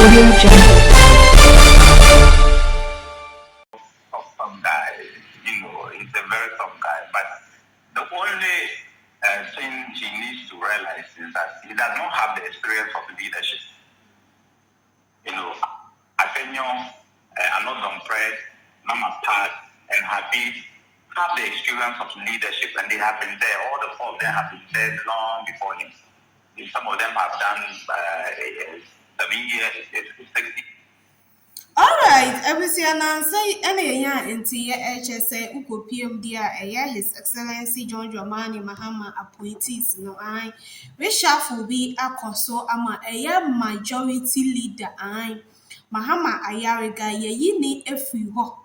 Audio Jungle. Some guy, he's a very tough guy. But the only thing he needs to realize is that he does not have the experience of leadership. Atenyo, Anodon Press, Mama Pat, and Habib have the experience of leadership, and they have been there. All the four of them have been there long before him. Some of them have done 7 years, 60. All right, Ebusiana say any ya into HSA Uko PMD His Excellency John Dramani Mahama appointees no I reshuffle be a conso ama majority leader I Mahama Ayariga ye ni every ho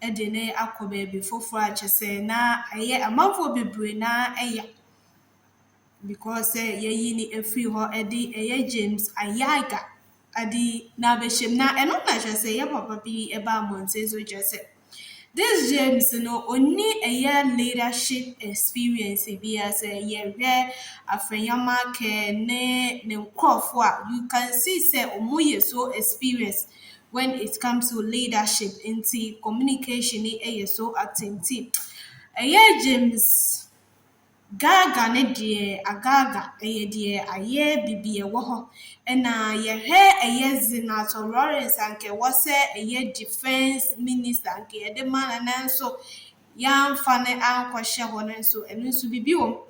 edene akobe before HSA na a month for be na because ye ni every ho edi James Ayariga adi na beshim na eno na say ya papa bi eba monte so just say this James no oni leadership experience bi as ye hwe afanyama ke ne nkofo a you can see say omoye so experience when it comes to leadership into communication ni so active James Gaga ne die agaga die aye bibie wo ho na ye he Senator Lawrence anke wo se defense minister anke ye de man na nso ya mfa ne ankwahye ho ne nso eno nso bibi wo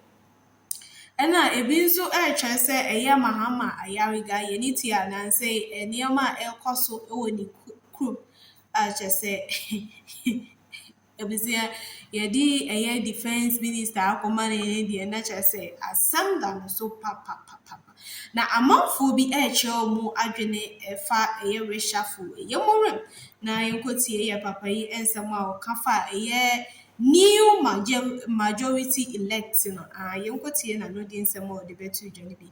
na ebi nso twa se Mahama Ayariga ye ni ti ananse enioma ekoso ewo ni kru a se Ebizia yedi defense minister akoma ne die na say asam da no so papa na amanfo bi mu adwene efa reshuffle yemorem na yenkotie ye papa yi ensem a okafa new majority elect no yenkotie na no di ensem o de betu dwene bi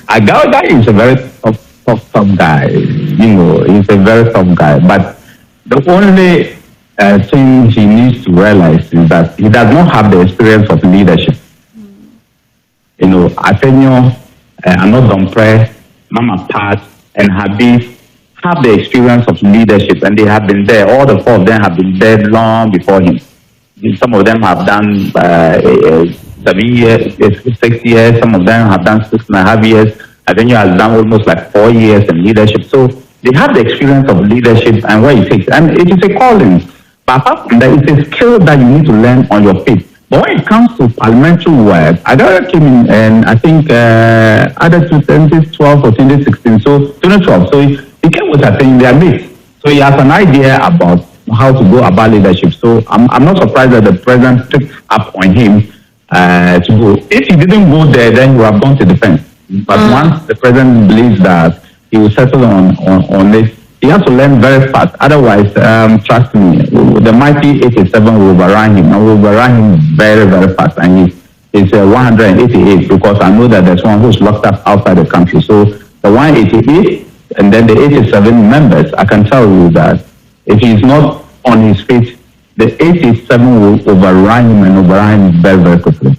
Ayariga is a very tough guy. He's a very tough guy, but the only thing he needs to realize is that he does not have the experience of leadership. Atenyo, Anodon Press, Mama Pat, and Habib have the experience of leadership, and they have been there. All the four of them have been there long before him. Some of them have done 7 years, 6 years. Some of them have done 6.5 years. Atenyo has done almost like 4 years in leadership. So they have the experience of leadership and what it takes. And it is a calling. But apart from that, it's a skill that you need to learn on your feet. But when it comes to parliamentary work, Ayariga came in, and I think either 2012 or 2016, so 2012. So he came with a thing they are mixed. So he has an idea about how to go about leadership. So I'm not surprised that the president picked up on him to go. If he didn't go there, then he would have gone to defense. But once the president believes that he will settle on this, he has to learn very fast. Otherwise, trust me, the mighty 87 will overrun him. And will overrun him very, very fast. And he's 188 because I know that there's one who's locked up outside the country. So the 188 and then the 87 members, I can tell you that if he's not on his feet, the 87 will overrun him and overrun him very, very quickly.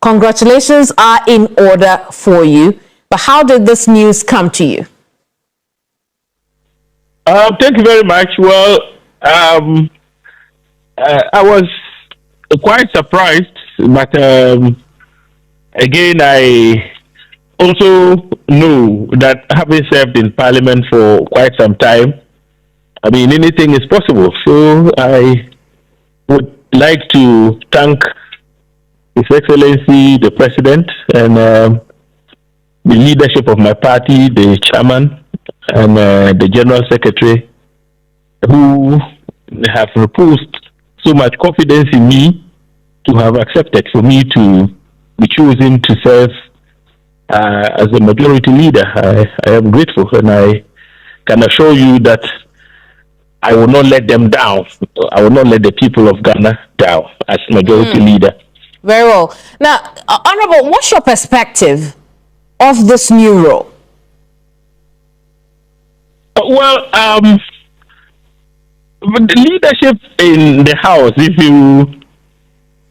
Congratulations are in order for you. But how did this news come to you? Thank you very much. Well, I was quite surprised, but again, I also know that having served in Parliament for quite some time, I mean, anything is possible. So I would like to thank His Excellency, the President, and the leadership of my party, the chairman, and the General Secretary, who have reposed so much confidence in me to have accepted for me to be chosen to serve as a majority leader. I am grateful, and I can assure you that I will not let them down. I will not let the people of Ghana down as majority leader. Very well. Now, Honorable, what's your perspective of this new role? Well, the leadership in the House, if you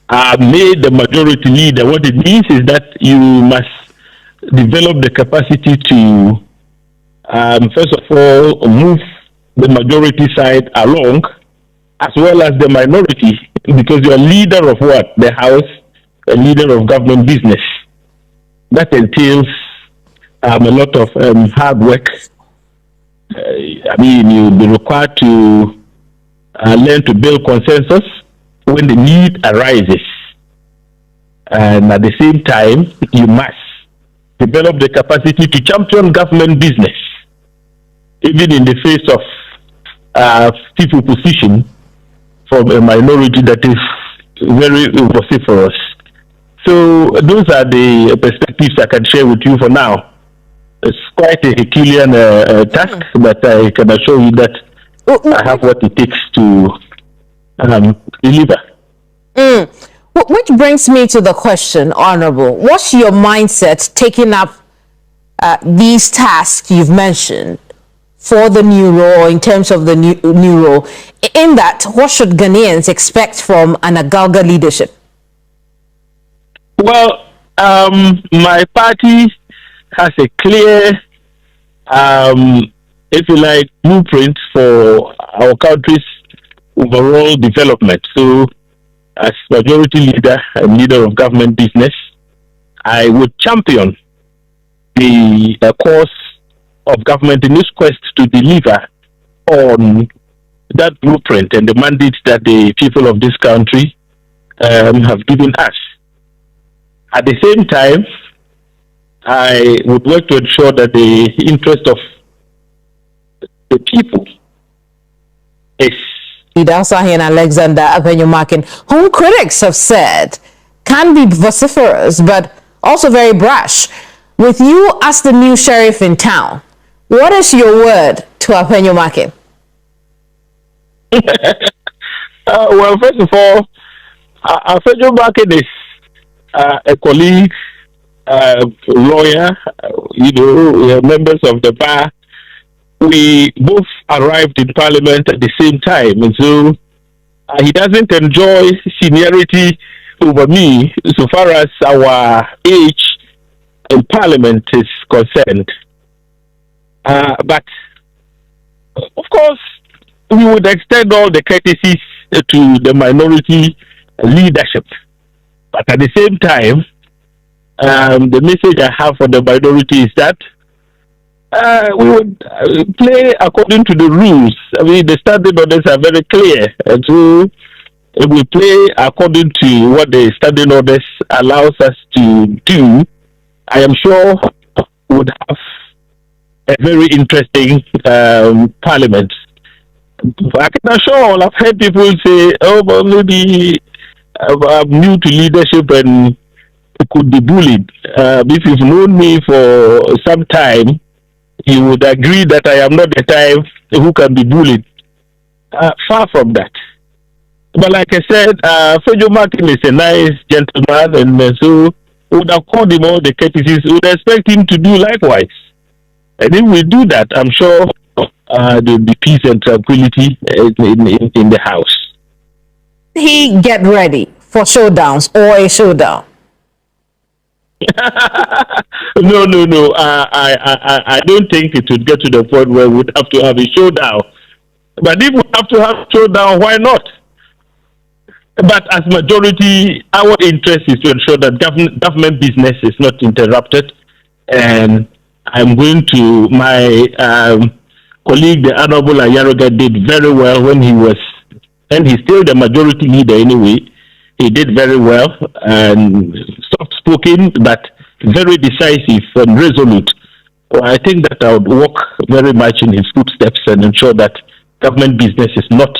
are made the majority leader, what it means is that you must develop the capacity to first of all, move the majority side along, as well as the minority, because you're leader of what? The House, a leader of government business. That entails a lot of hard work. You'll be required to learn to build consensus when the need arises. And at the same time, you must develop the capacity to champion government business, even in the face of stiff opposition from a minority that is very vociferous. So those are the perspectives I can share with you for now. It's quite a Herculean task, but I can assure you that I have what it takes to deliver. Which brings me to the question, Honorable. What's your mindset taking up these tasks you've mentioned for the new role, in terms of the new role? In that, what should Ghanaians expect from an Agalga leadership? Well, my party has a clear, if you like, blueprint for our country's overall development. So, as majority leader and leader of government business, I would champion the course of government in this quest to deliver on that blueprint and the mandate that the people of this country have given us. At the same time, I would work to ensure that the interest of the people is. Sahin Alexander Apenyomakin, whom critics have said can be vociferous but also very brash. With you as the new sheriff in town, what is your word to Apenyomakin? Well, first of all, Apenyomakin is a colleague, lawyer, members of the bar. We both arrived in Parliament at the same time, and so he doesn't enjoy seniority over me so far as our age in Parliament is concerned. But, of course, we would extend all the courtesies to the minority leadership. But at the same time, the message I have for the minority is that we would play according to the rules. The standing orders are very clear. And so if we play according to what the standing orders allows us to do, I am sure we would have a very interesting parliament. I can assure, I've heard people say, oh, but maybe I'm new to leadership and could be bullied. If you've known me for some time, you would agree that I am not the type who can be bullied. Far from that. But like I said, Fejo Martin is a nice gentleman, and so we would have called him all the courtesies. We would expect him to do likewise. And if we do that, I'm sure there will be peace and tranquility in the house. He get ready for showdowns or a showdown? No. I don't think it would get to the point where we would have to have a showdown. But if we have to have a showdown, why not? But as majority, our interest is to ensure that government business is not interrupted. And I'm going to, my colleague, the Honorable Ayariga, did very well when he was, and he's still the majority leader anyway. He did very well and soft-spoken, but very decisive and resolute. So I think that I would walk very much in his footsteps and ensure that government business is not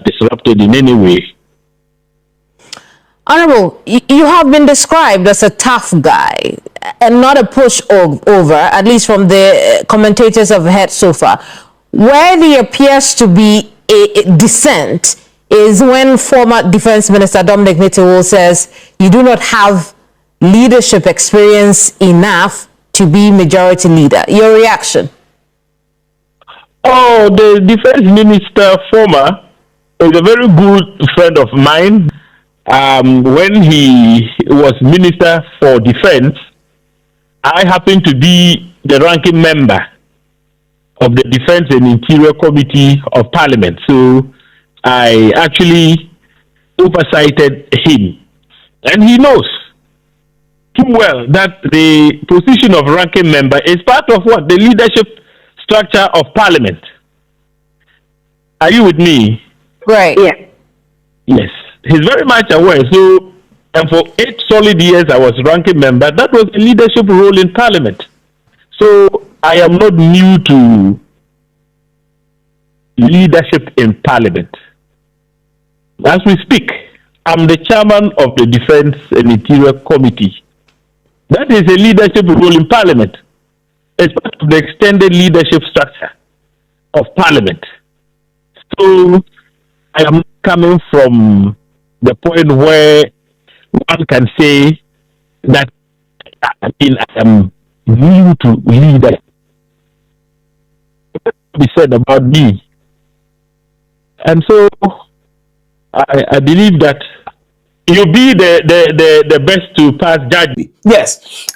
disrupted in any way. Honorable, you have been described as a tough guy and not a pushover, at least from the commentators I've heard so far. Where there appears to be a dissent is when former Defense Minister Dominic Nitiwul says you do not have leadership experience enough to be majority leader. Your reaction? Oh, the Defense Minister, former, is a very good friend of mine. When he was Minister for Defense, I happened to be the ranking member of the Defense and Interior Committee of Parliament. So I actually oversighted him. And he knows too well that the position of ranking member is part of what? The leadership structure of Parliament. Are you with me? Right. Yeah. Yes. He's very much aware. So, and for 8 solid years I was ranking member, that was a leadership role in Parliament. So I am not new to leadership in Parliament. As we speak, I'm the chairman of the Defense and Interior Committee. That is a leadership role in Parliament. It's part of the extended leadership structure of Parliament. So I am coming from the point where one can say that I am new to leadership. What be said about me? And so I believe that you'll be the best to pass judgment. Yes.